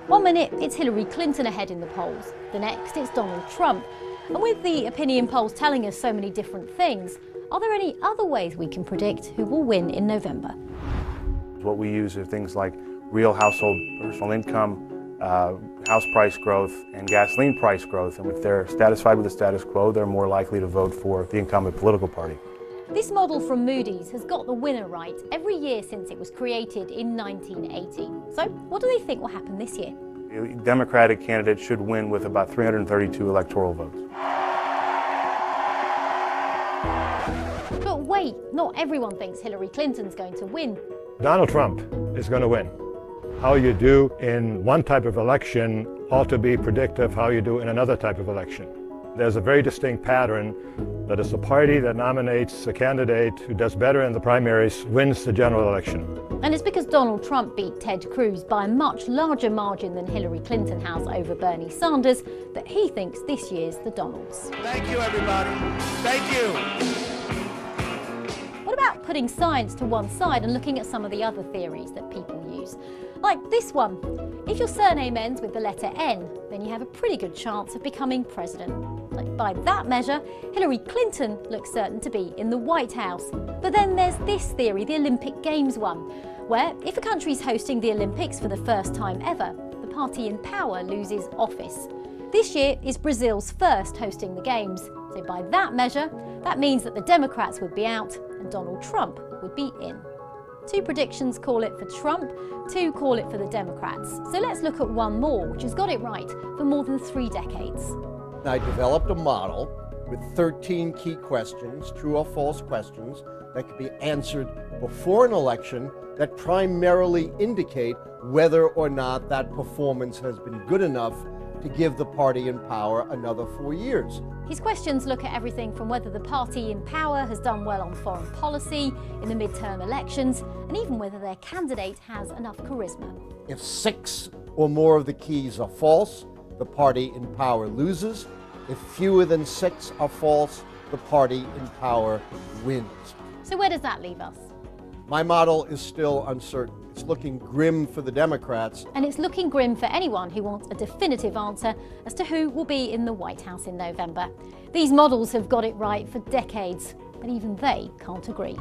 One minute, it's Hillary Clinton ahead in the polls. The next, it's Donald Trump. And with the opinion polls telling us so many different things, are there any other ways we can predict who will win in November? What we use are things like real household personal income, house price growth, and gasoline price growth. And if they're satisfied with the status quo, they're more likely to vote for the incumbent political party. This model from Moody's has got the winner right every year since it was created in 1980. So what do they think will happen this year? The Democratic candidate should win with about 332 electoral votes. But wait, not everyone thinks Hillary Clinton's going to win. Donald Trump is going to win. How you do in one type of election ought to be predictive how you do in another type of election. There's a very distinct pattern that is the party that nominates a candidate who does better in the primaries wins the general election. And it's because Donald Trump beat Ted Cruz by a much larger margin than Hillary Clinton has over Bernie Sanders that he thinks this year's the Donalds. Thank you, everybody. Thank you. What about putting science to one side and looking at some of the other theories that people use? Like this one. If your surname ends with the letter N, then you have a pretty good chance of becoming president. Like by that measure, Hillary Clinton looks certain to be in the White House. But then there's this theory, the Olympic Games one, where if a country's hosting the Olympics for the first time ever, the party in power loses office. This year is Brazil's first hosting the Games. So by that measure, that means that the Democrats would be out and Donald Trump would be in. Two predictions call it for Trump, two call it for the Democrats. So let's look at one more, which has got it right for more than 3 decades. I developed a model with 13 key questions, true or false questions, that could be answered before an election that primarily indicate whether or not that performance has been good enough to give the party in power another 4 years. His questions look at everything from whether the party in power has done well on foreign policy, in the midterm elections, and even whether their candidate has enough charisma. If 6 or more of the keys are false, the party in power loses. If fewer than 6 are false, the party in power wins. So where does that leave us? My model is still uncertain. It's looking grim for the Democrats. And it's looking grim for anyone who wants a definitive answer as to who will be in the White House in November. These models have got it right for decades, but even they can't agree.